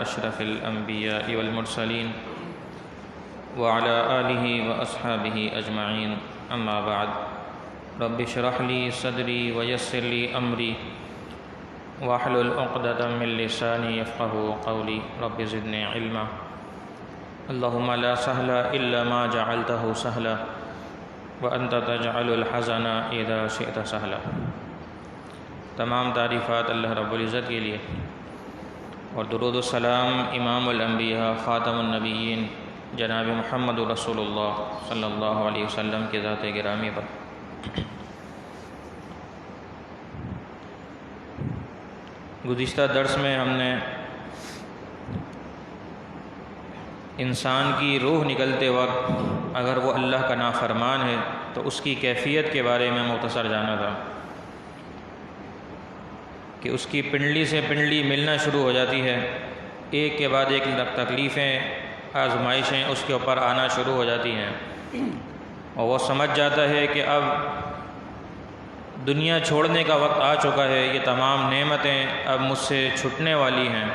أشرف الأنبياء والمرسلين وعلى آله وأصحابه أجمعين أما بعد رب اشرح لي صدري ويسر لي أمري واحلل عقدة من لساني يفقهوا قولي رب زدني علما اللهم لا سهل إلا ما جعلته سهلا وأنت تجعل الحزن إذا شئت سهلا۔ تمام تعریفات اللہ رب العزت کے لیے اور درود و سلام امام الانبیاء خاتم النبیین جناب محمد رسول اللہ صلی اللہ علیہ وسلم کے ذات گرامی پر۔ گزشتہ درس میں ہم نے انسان کی روح نکلتے وقت اگر وہ اللہ کا نافرمان ہے تو اس کی کیفیت کے بارے میں مختصر جانا تھا کہ اس کی پنڈلی سے پنڈلی ملنا شروع ہو جاتی ہے، ایک کے بعد ایک تکلیفیں آزمائشیں اس کے اوپر آنا شروع ہو جاتی ہیں اور وہ سمجھ جاتا ہے کہ اب دنیا چھوڑنے کا وقت آ چکا ہے، یہ تمام نعمتیں اب مجھ سے چھٹنے والی ہیں،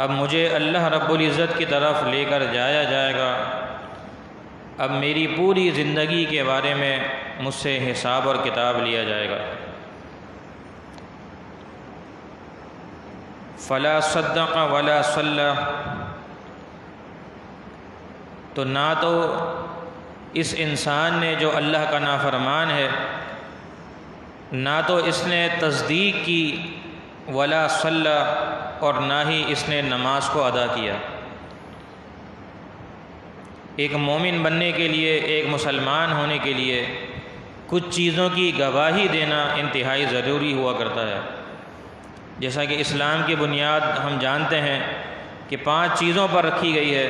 اب مجھے اللہ رب العزت کی طرف لے کر جایا جائے گا، اب میری پوری زندگی کے بارے میں مجھ سے حساب اور کتاب لیا جائے گا۔ فلا صدق ولا صلی، تو نہ تو اس انسان نے جو اللہ کا نافرمان ہے نہ تو اس نے تصدیق کی، ولا صلی، اور نہ ہی اس نے نماز کو ادا کیا۔ ایک مومن بننے کے لیے، ایک مسلمان ہونے کے لیے کچھ چیزوں کی گواہی دینا انتہائی ضروری ہوا کرتا ہے۔ جیسا کہ اسلام کی بنیاد ہم جانتے ہیں کہ 5 چیزوں پر رکھی گئی ہے،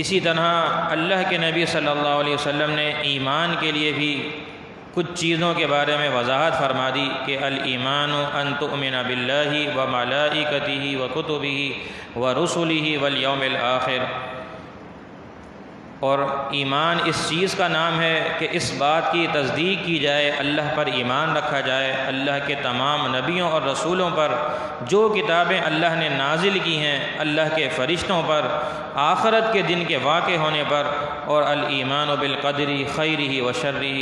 اسی طرح اللہ کے نبی صلی اللہ علیہ وسلم نے ایمان کے لیے بھی کچھ چیزوں کے بارے میں وضاحت فرما دی کہ الایمان ان تؤمن باللہ وملائکتہ وکتبہ ورسلہ والیوم الآخر، اور ایمان اس چیز کا نام ہے کہ اس بات کی تصدیق کی جائے، اللہ پر ایمان رکھا جائے، اللہ کے تمام نبیوں اور رسولوں پر، جو کتابیں اللہ نے نازل کی ہیں، اللہ کے فرشتوں پر، آخرت کے دن کے واقع ہونے پر، اور الایمان بالقدر خیرہ و شرہ،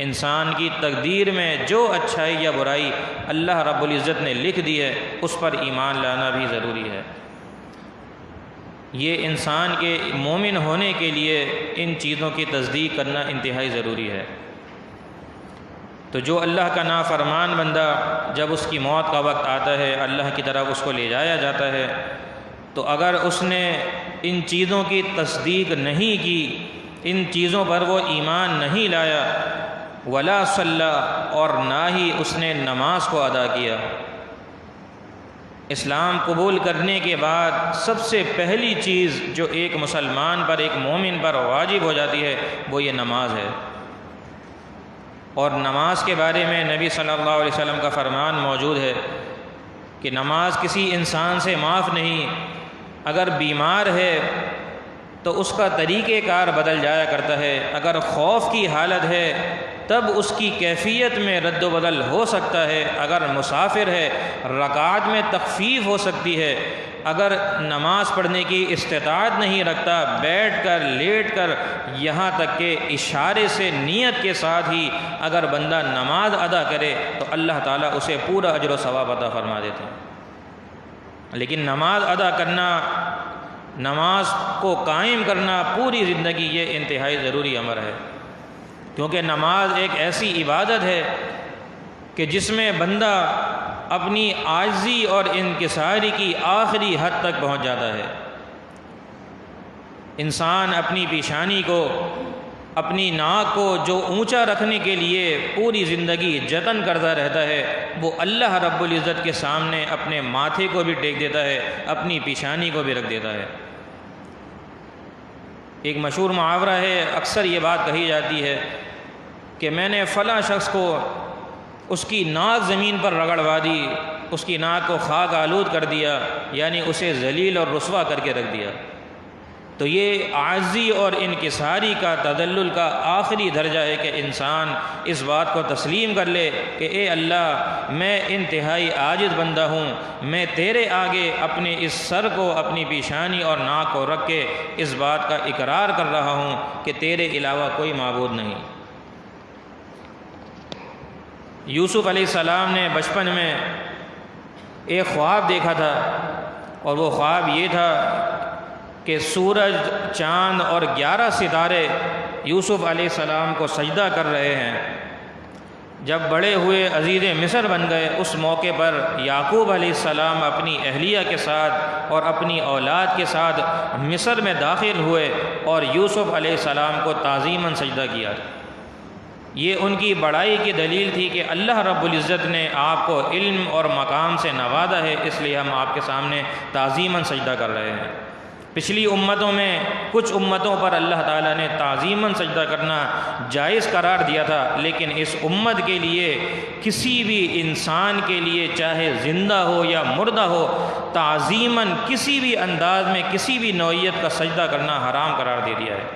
انسان کی تقدیر میں جو اچھائی یا برائی اللہ رب العزت نے لکھ دی ہے اس پر ایمان لانا بھی ضروری ہے۔ یہ انسان کے مومن ہونے کے لیے ان چیزوں کی تصدیق کرنا انتہائی ضروری ہے۔ تو جو اللہ کا نافرمان بندہ جب اس کی موت کا وقت آتا ہے، اللہ کی طرف اس کو لے جایا جاتا ہے، تو اگر اس نے ان چیزوں کی تصدیق نہیں کی، ان چیزوں پر وہ ایمان نہیں لایا، ولا صلی، اور نہ ہی اس نے نماز کو ادا کیا۔ اسلام قبول کرنے کے بعد سب سے پہلی چیز جو ایک مسلمان پر، ایک مومن پر واجب ہو جاتی ہے وہ یہ نماز ہے۔ اور نماز کے بارے میں نبی صلی اللہ علیہ وسلم کا فرمان موجود ہے کہ نماز کسی انسان سے معاف نہیں، اگر بیمار ہے تو اس کا طریقہ کار بدل جایا کرتا ہے، اگر خوف کی حالت ہے تب اس کی کیفیت میں رد و بدل ہو سکتا ہے، اگر مسافر ہے رکعات میں تخفیف ہو سکتی ہے، اگر نماز پڑھنے کی استطاعت نہیں رکھتا، بیٹھ کر لیٹ کر، یہاں تک کہ اشارے سے نیت کے ساتھ ہی اگر بندہ نماز ادا کرے تو اللہ تعالیٰ اسے پورا اجر و ثواب عطا فرما دیتے ہیں۔ لیکن نماز ادا کرنا، نماز کو قائم کرنا پوری زندگی، یہ انتہائی ضروری امر ہے، کیونکہ نماز ایک ایسی عبادت ہے کہ جس میں بندہ اپنی عاجزی اور انکساری کی آخری حد تک پہنچ جاتا ہے۔ انسان اپنی پیشانی کو، اپنی ناک کو جو اونچا رکھنے کے لیے پوری زندگی جتن کرتا رہتا ہے، وہ اللہ رب العزت کے سامنے اپنے ماتھے کو بھی ٹیک دیتا ہے، اپنی پیشانی کو بھی رکھ دیتا ہے۔ ایک مشہور محاورہ ہے، اکثر یہ بات کہی جاتی ہے کہ میں نے فلاں شخص کو اس کی ناک زمین پر رگڑوا دی، اس کی ناک کو خاک آلود کر دیا، یعنی اسے ذلیل اور رسوا کر کے رکھ دیا۔ تو یہ عاجزی اور انکساری کا، تذلل کا آخری درجہ ہے کہ انسان اس بات کو تسلیم کر لے کہ اے اللہ، میں انتہائی عاجز بندہ ہوں، میں تیرے آگے اپنے اس سر کو، اپنی پیشانی اور ناک کو رکھ کے اس بات کا اقرار کر رہا ہوں کہ تیرے علاوہ کوئی معبود نہیں۔ یوسف علیہ السلام نے بچپن میں ایک خواب دیکھا تھا، اور وہ خواب یہ تھا کہ سورج، چاند اور 11 ستارے یوسف علیہ السلام کو سجدہ کر رہے ہیں۔ جب بڑے ہوئے، عزیز مصر بن گئے، اس موقع پر یعقوب علیہ السلام اپنی اہلیہ کے ساتھ اور اپنی اولاد کے ساتھ مصر میں داخل ہوئے اور یوسف علیہ السلام کو تعظیماً سجدہ کیا۔ یہ ان کی بڑائی کی دلیل تھی کہ اللہ رب العزت نے آپ کو علم اور مقام سے نوازا ہے، اس لیے ہم آپ کے سامنے تعظیماً سجدہ کر رہے ہیں۔ پچھلی امتوں میں کچھ امتوں پر اللہ تعالیٰ نے تعظیماً سجدہ کرنا جائز قرار دیا تھا، لیکن اس امت کے لیے، کسی بھی انسان کے لیے، چاہے زندہ ہو یا مردہ ہو، تعظیماً کسی بھی انداز میں کسی بھی نوعیت کا سجدہ کرنا حرام قرار دے دیا ہے۔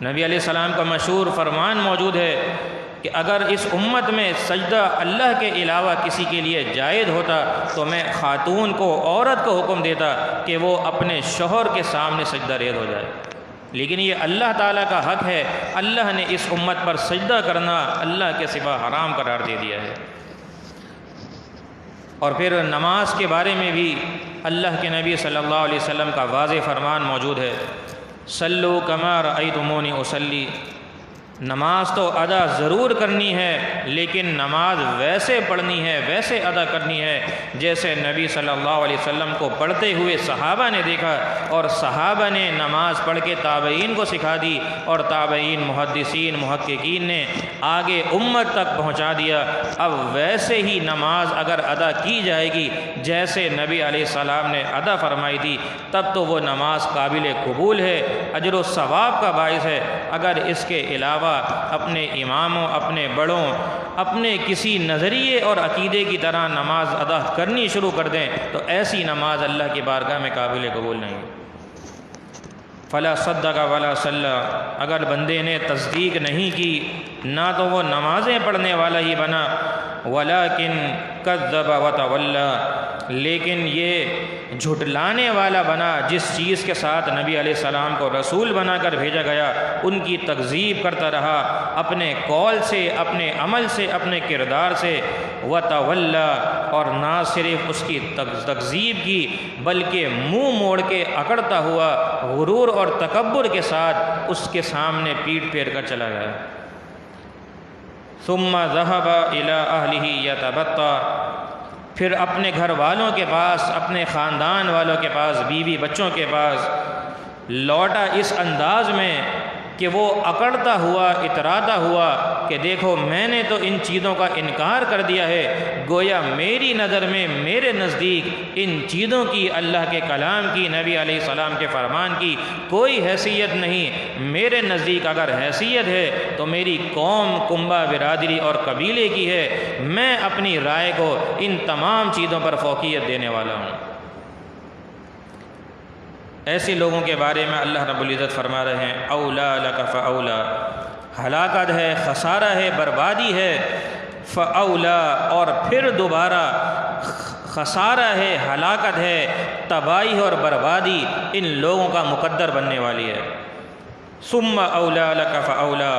نبی علیہ السلام کا مشہور فرمان موجود ہے کہ اگر اس امت میں سجدہ اللہ کے علاوہ کسی کے لیے جائز ہوتا تو میں خاتون کو، عورت کو حکم دیتا کہ وہ اپنے شوہر کے سامنے سجدہ ریز ہو جائے، لیکن یہ اللہ تعالیٰ کا حق ہے، اللہ نے اس امت پر سجدہ کرنا اللہ کے سوا حرام قرار دے دیا ہے۔ اور پھر نماز کے بارے میں بھی اللہ کے نبی صلی اللہ علیہ وسلم کا واضح فرمان موجود ہے، صلو کما رأیتمونی اصلی، نماز تو ادا ضرور کرنی ہے، لیکن نماز ویسے پڑھنی ہے، ویسے ادا کرنی ہے جیسے نبی صلی اللہ علیہ وسلم کو پڑھتے ہوئے صحابہ نے دیکھا، اور صحابہ نے نماز پڑھ کے تابعین کو سکھا دی، اور تابعین، محدثین، محققین نے آگے امت تک پہنچا دیا۔ اب ویسے ہی نماز اگر ادا کی جائے گی جیسے نبی علیہ السلام نے ادا فرمائی تھی، تب تو وہ نماز قابل قبول ہے، اجر و ثواب کا باعث ہے۔ اگر اس کے علاوہ اپنے اماموں، اپنے بڑوں، اپنے کسی نظریے اور عقیدے کی طرح نماز ادا کرنی شروع کر دیں تو ایسی نماز اللہ کی بارگاہ میں قابل قبول نہیں۔ فلا صدق ولا صلی، اگر بندے نے تصدیق نہیں کی نہ تو وہ نمازیں پڑھنے والا ہی بنا، ولیکن کذب وتولی، لیکن یہ جھٹلانے والا بنا جس چیز کے ساتھ نبی علیہ السلام کو رسول بنا کر بھیجا گیا، ان کی تکذیب کرتا رہا، اپنے قول سے، اپنے عمل سے، اپنے کردار سے، وتولی، اور نہ صرف اس کی تکذیب کی بلکہ منہ موڑ کے اکڑتا ہوا غرور اور تکبر کے ساتھ اس کے سامنے پیٹھ پھیر کر چلا گیا۔ ثم ذهب الى اهله يتبطى، پھر اپنے گھر والوں کے پاس، اپنے خاندان والوں کے پاس، بیوی بچوں کے پاس لوٹا اس انداز میں کہ وہ اکڑتا ہوا، اتراتا ہوا کہ دیکھو میں نے تو ان چیزوں کا انکار کر دیا ہے، گویا میری نظر میں، میرے نزدیک ان چیزوں کی، اللہ کے کلام کی، نبی علیہ السلام کے فرمان کی کوئی حیثیت نہیں۔ میرے نزدیک اگر حیثیت ہے تو میری قوم، کنبہ، برادری اور قبیلے کی ہے، میں اپنی رائے کو ان تمام چیزوں پر فوقیت دینے والا ہوں۔ ایسے لوگوں کے بارے میں اللہ رب العزت فرما رہے ہیں، اولا لک فاولا، ہلاکت ہے، خسارہ ہے، بربادی ہے، فاولا، اور پھر دوبارہ خسارہ ہے، ہلاکت ہے، تباہی اور بربادی ان لوگوں کا مقدر بننے والی ہے۔ ثم اولا لک فاولا،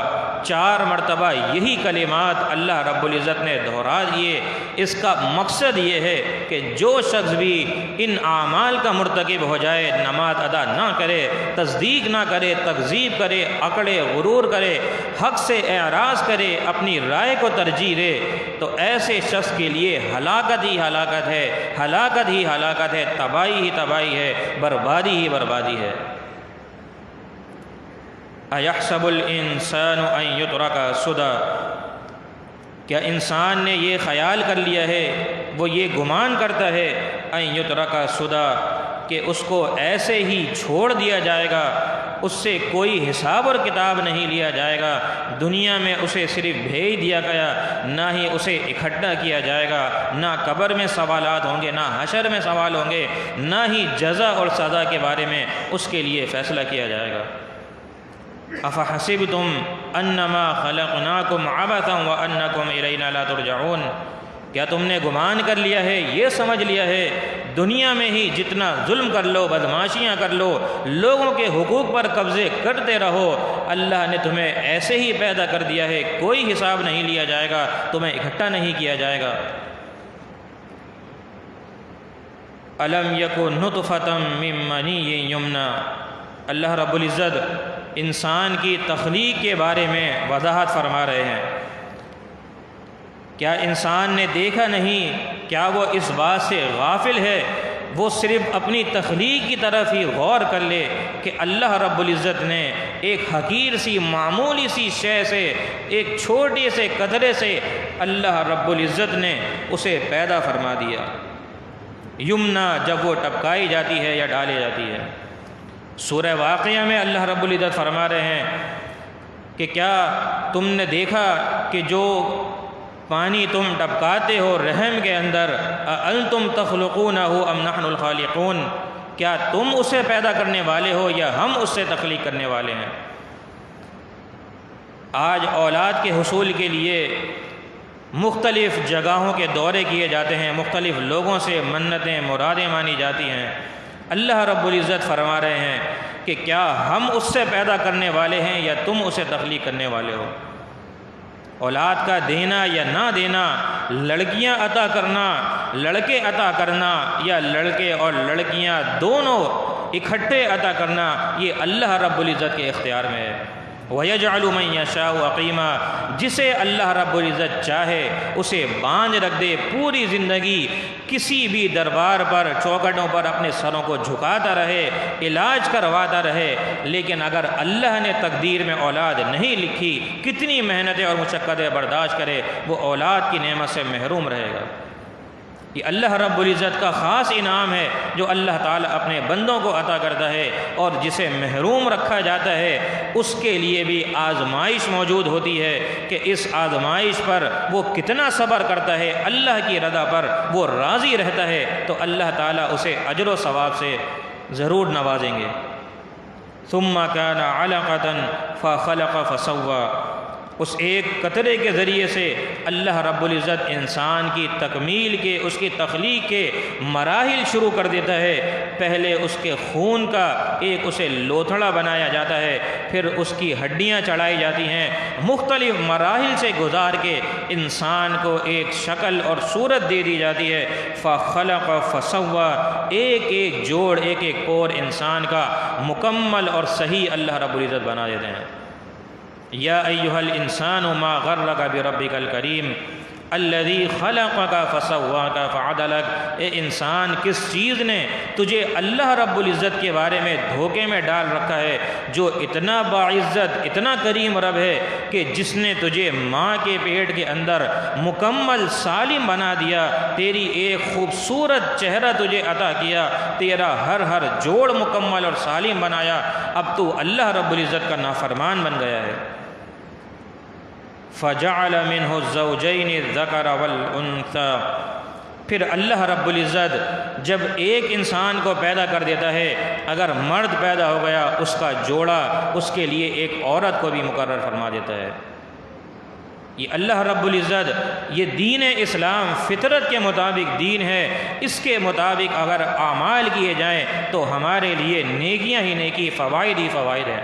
4 مرتبہ یہی کلمات اللہ رب العزت نے دہرا دیے۔ اس کا مقصد یہ ہے کہ جو شخص بھی ان اعمال کا مرتکب ہو جائے، نماز ادا نہ کرے، تصدیق نہ کرے، تکذیب کرے، اکڑے، غرور کرے، حق سے اعراض کرے، اپنی رائے کو ترجیح دے، تو ایسے شخص کے لیے ہلاکت ہی ہلاکت ہے، ہلاکت ہی ہلاکت ہے، تباہی ہی تباہی ہے، بربادی ہی بربادی ہے۔ اَيَحْسَبُ الْإِنسَانُ أَن يُتْرَكَ سُدًى، کیا انسان نے یہ خیال کر لیا ہے، وہ یہ گمان کرتا ہے، أَن يُتْرَكَ سُدًى، کہ اس کو ایسے ہی چھوڑ دیا جائے گا، اس سے کوئی حساب اور کتاب نہیں لیا جائے گا۔ دنیا میں اسے صرف بھیج دیا گیا، نہ ہی اسے اکٹھا کیا جائے گا، نہ قبر میں سوالات ہوں گے، نہ حشر میں سوال ہوں گے، نہ ہی جزا اور سزا کے بارے میں اس کے لیے فیصلہ کیا جائے گا۔ افحسبتم انما خلقناکم عبثا وانکم الینا لا ترجعون، کیا تم نے گمان کر لیا ہے، یہ سمجھ لیا ہے دنیا میں ہی جتنا ظلم کر لو، بدمعاشیاں کر لو، لوگوں کے حقوق پر قبضے کرتے رہو، اللہ نے تمہیں ایسے ہی پیدا کر دیا ہے، کوئی حساب نہیں لیا جائے گا، تمہیں اکٹھا نہیں کیا جائے گا۔ الم یکن نطفۃ من منی یمنی، اللہ رب العزت انسان کی تخلیق کے بارے میں وضاحت فرما رہے ہیں۔ کیا انسان نے دیکھا نہیں، کیا وہ اس بات سے غافل ہے، وہ صرف اپنی تخلیق کی طرف ہی غور کر لے کہ اللہ رب العزت نے ایک حقیر سی معمولی سی شے سے، ایک چھوٹے سے قطرے سے اللہ رب العزت نے اسے پیدا فرما دیا۔ یمنا جب وہ ٹپکائی جاتی ہے یا ڈالی جاتی ہے۔ سورہ واقعہ میں اللہ رب العزت فرما رہے ہیں کہ کیا تم نے دیکھا کہ جو پانی تم ٹپکاتے ہو رحم کے اندر، اَأَنْتُمْ تَخْلُقُونَهُ أَمْ نَحْنُ الْخَالِقُونَ، کیا تم اسے پیدا کرنے والے ہو یا ہم اس سے تخلیق کرنے والے ہیں؟ آج اولاد کے حصول کے لیے مختلف جگہوں کے دورے کیے جاتے ہیں، مختلف لوگوں سے منتیں مرادیں مانی جاتی ہیں۔ اللہ رب العزت فرما رہے ہیں کہ کیا ہم اس سے پیدا کرنے والے ہیں یا تم اسے تخلیق کرنے والے ہو؟ اولاد کا دینا یا نہ دینا، لڑکیاں عطا کرنا، لڑکے عطا کرنا، یا لڑکے اور لڑکیاں دونوں اکٹھے عطا کرنا، یہ اللہ رب العزت کے اختیار میں ہے۔ وَيَجْعَلُ مَن يَشَاءُ عَقِيمًا، جسے اللہ رب العزت چاہے اسے باندھ رکھ دے، پوری زندگی کسی بھی دربار پر چوکھٹوں پر اپنے سروں کو جھکاتا رہے، علاج کرواتا رہے، لیکن اگر اللہ نے تقدیر میں اولاد نہیں لکھی، کتنی محنتیں اور مشقتیں برداشت کرے، وہ اولاد کی نعمت سے محروم رہے گا۔ یہ اللہ رب العزت کا خاص انعام ہے جو اللہ تعالیٰ اپنے بندوں کو عطا کرتا ہے، اور جسے محروم رکھا جاتا ہے اس کے لیے بھی آزمائش موجود ہوتی ہے کہ اس آزمائش پر وہ کتنا صبر کرتا ہے، اللہ کی رضا پر وہ راضی رہتا ہے، تو اللہ تعالیٰ اسے اجر و ثواب سے ضرور نوازیں گے۔ ثم كان علقة فخلق فسوى، اس ایک قطرے کے ذریعے سے اللہ رب العزت انسان کی تکمیل کے، اس کی تخلیق کے مراحل شروع کر دیتا ہے۔ پہلے اس کے خون کا ایک اسے لوتھڑا بنایا جاتا ہے، پھر اس کی ہڈیاں چڑھائی جاتی ہیں، مختلف مراحل سے گزار کے انسان کو ایک شکل اور صورت دے دی جاتی ہے۔ فخلق فسوى، ایک ایک جوڑ، ایک ایک پور انسان کا مکمل اور صحیح اللہ رب العزت بنا دیتے ہیں۔ یا ایھا الانسان ما غرک بربک الکریم الذی خلقک فسواک فعدلک، اے انسان کس چیز نے تجھے اللہ رب العزت کے بارے میں دھوکے میں ڈال رکھا ہے، جو اتنا باعزت، اتنا کریم رب ہے کہ جس نے تجھے ماں کے پیٹ کے اندر مکمل سالم بنا دیا، تیری ایک خوبصورت چہرہ تجھے عطا کیا، تیرا ہر جوڑ مکمل اور سالم بنایا، اب تو اللہ رب العزت کا نافرمان بن گیا ہے۔ فَجَعَلَ مِنْهُ الزَّوْجَيْنِ الذَّكَرَ وَالْأُنثَى، پھر اللہ رب العزت جب ایک انسان کو پیدا کر دیتا ہے، اگر مرد پیدا ہو گیا اس کا جوڑا اس کے لیے ایک عورت کو بھی مقرر فرما دیتا ہے۔ یہ اللہ رب العزت، یہ دین اسلام فطرت کے مطابق دین ہے، اس کے مطابق اگر اعمال کیے جائیں تو ہمارے لیے نیکیاں ہی نیکی، فوائد ہی فوائد ہیں۔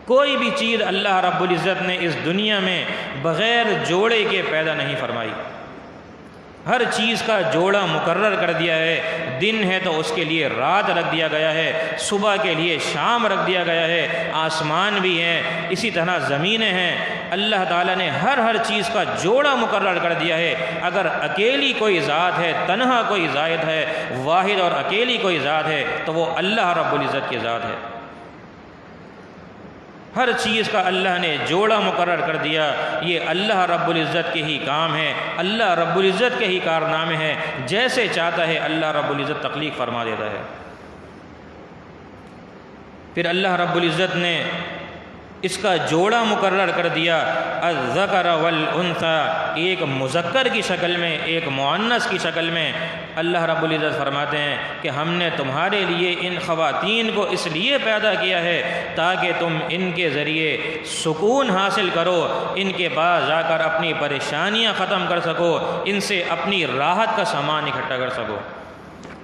کوئی بھی چیز اللہ رب العزت نے اس دنیا میں بغیر جوڑے کے پیدا نہیں فرمائی، ہر چیز کا جوڑا مقرر کر دیا ہے۔ دن ہے تو اس کے لیے رات رکھ دیا گیا ہے، صبح کے لیے شام رکھ دیا گیا ہے، آسمان بھی ہیں، اسی طرح زمینیں ہیں، اللہ تعالیٰ نے ہر چیز کا جوڑا مقرر کر دیا ہے۔ اگر اکیلی کوئی ذات ہے، تنہا کوئی ذات ہے، واحد اور اکیلی کوئی ذات ہے تو وہ اللہ رب العزت کی ذات ہے۔ ہر چیز کا اللہ نے جوڑا مقرر کر دیا، یہ اللہ رب العزت کے ہی کام ہے، اللہ رب العزت کے ہی کارنامے ہیں، جیسے چاہتا ہے اللہ رب العزت تخلیق فرما دیتا ہے۔ پھر اللہ رب العزت نے اس کا جوڑا مقرر کر دیا، الذکر والانثی، ایک مذکر کی شکل میں، ایک مؤنث کی شکل میں۔ اللہ رب العزت فرماتے ہیں کہ ہم نے تمہارے لیے ان خواتین کو اس لیے پیدا کیا ہے تاکہ تم ان کے ذریعے سکون حاصل کرو، ان کے پاس جا کر اپنی پریشانیاں ختم کر سکو، ان سے اپنی راحت کا سامان اکٹھا کر سکو۔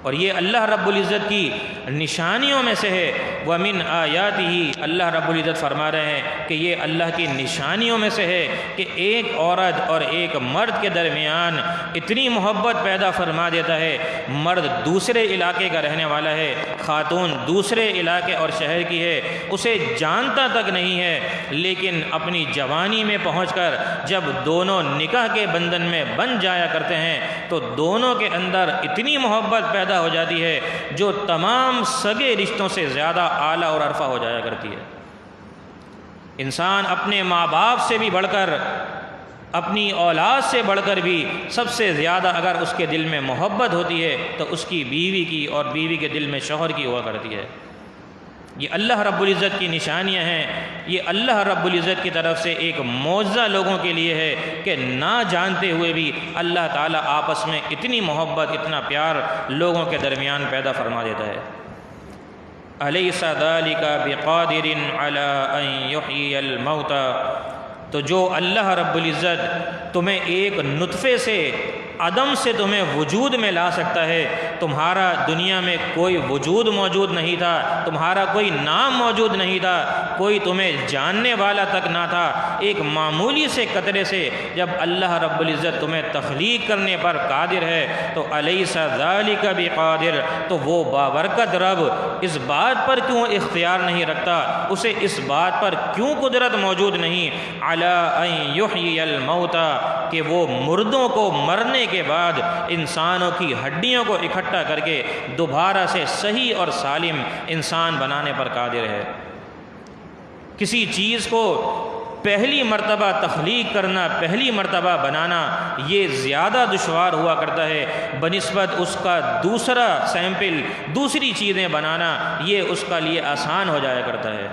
اور یہ اللہ رب العزت کی نشانیوں میں سے ہے۔ وَمِنْ آیَاتِهِ، اللہ رب العزت فرما رہے ہیں کہ یہ اللہ کی نشانیوں میں سے ہے کہ ایک عورت اور ایک مرد کے درمیان اتنی محبت پیدا فرما دیتا ہے۔ مرد دوسرے علاقے کا رہنے والا ہے، خاتون دوسرے علاقے اور شہر کی ہے، اسے جانتا تک نہیں ہے، لیکن اپنی جوانی میں پہنچ کر جب دونوں نکاح کے بندھن میں بندھ جایا کرتے ہیں تو دونوں کے اندر اتنی محبت پیدا ہو جاتی ہے جو تمام سگے رشتوں سے زیادہ اعلیٰ اور عرفہ ہو جایا کرتی ہے۔ انسان اپنے ماں باپ سے بھی بڑھ کر، اپنی اولاد سے بڑھ کر بھی سب سے زیادہ اگر اس کے دل میں محبت ہوتی ہے تو اس کی بیوی کی، اور بیوی کے دل میں شوہر کی ہوا کرتی ہے۔ یہ اللہ رب العزت کی نشانیاں ہیں۔ یہ اللہ رب العزت کی طرف سے ایک معجزہ لوگوں کے لیے ہے کہ نہ جانتے ہوئے بھی اللہ تعالیٰ آپس میں اتنی محبت، اتنا پیار لوگوں کے درمیان پیدا فرما دیتا ہے۔ الیس ذلک بقادر علی ان یحیی الموتى، تو جو اللہ رب العزت تمہیں ایک نطفے سے، عدم سے تمہیں وجود میں لا سکتا ہے۔ تمہارا دنیا میں کوئی وجود موجود نہیں تھا، تمہارا کوئی نام موجود نہیں تھا، کوئی تمہیں جاننے والا تک نہ تھا، ایک معمولی سے قطرے سے جب اللہ رب العزت تمہیں تخلیق کرنے پر قادر ہے تو الیس ذالک بقادر، تو وہ بابرکت رب اس بات پر کیوں اختیار نہیں رکھتا، اسے اس بات پر کیوں قدرت موجود نہیں، علی ان یحیی الموتى، کہ وہ مردوں کو مرنے کے بعد انسانوں کی ہڈیوں کو اکٹھا کر کے دوبارہ سے صحیح اور سالم انسان بنانے پر قادر ہے۔ کسی چیز کو پہلی مرتبہ تخلیق کرنا، پہلی مرتبہ بنانا، یہ زیادہ دشوار ہوا کرتا ہے بنسبت اس کا دوسرا سیمپل، دوسری چیزیں بنانا یہ اس کا لیے آسان ہو جایا کرتا ہے۔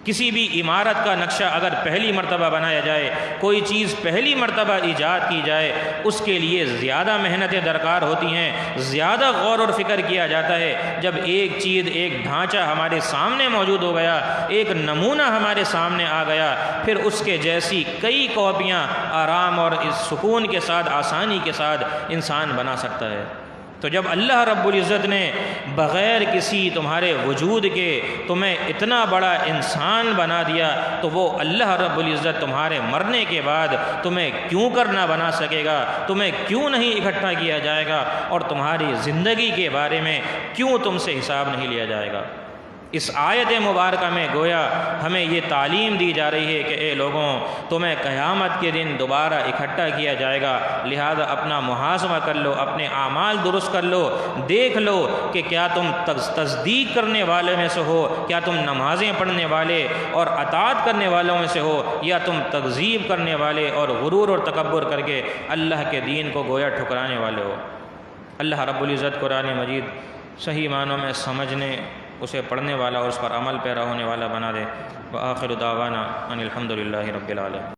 کسی بھی عمارت کا نقشہ اگر پہلی مرتبہ بنایا جائے، کوئی چیز پہلی مرتبہ ایجاد کی جائے، اس کے لیے زیادہ محنتیں درکار ہوتی ہیں، زیادہ غور اور فکر کیا جاتا ہے۔ جب ایک چیز، ایک ڈھانچہ ہمارے سامنے موجود ہو گیا، ایک نمونہ ہمارے سامنے آ گیا، پھر اس کے جیسی کئی کاپیاں آرام اور اس سکون کے ساتھ، آسانی کے ساتھ انسان بنا سکتا ہے۔ تو جب اللہ رب العزت نے بغیر کسی تمہارے وجود کے تمہیں اتنا بڑا انسان بنا دیا، تو وہ اللہ رب العزت تمہارے مرنے کے بعد تمہیں کیوں کر نہ بنا سکے گا، تمہیں کیوں نہیں اکٹھا کیا جائے گا، اور تمہاری زندگی کے بارے میں کیوں تم سے حساب نہیں لیا جائے گا۔ اس آیت مبارکہ میں گویا ہمیں یہ تعلیم دی جا رہی ہے کہ اے لوگوں، تمہیں قیامت کے دن دوبارہ اکٹھا کیا جائے گا، لہذا اپنا محاسبہ کر لو، اپنے اعمال درست کر لو، دیکھ لو کہ کیا تم تصدیق کرنے والے میں سے ہو، کیا تم نمازیں پڑھنے والے اور اطاعت کرنے والوں میں سے ہو، یا تم تکذیب کرنے والے اور غرور اور تکبر کر کے اللہ کے دین کو گویا ٹھکرانے والے ہو۔ اللہ رب العزت قرآن مجید صحیح معنوں میں سمجھنے، اسے پڑھنے والا اور اس پر عمل پیرا ہونے والا بنا دے۔ وآخر دعوانا ان الحمد للہ رب العالمین۔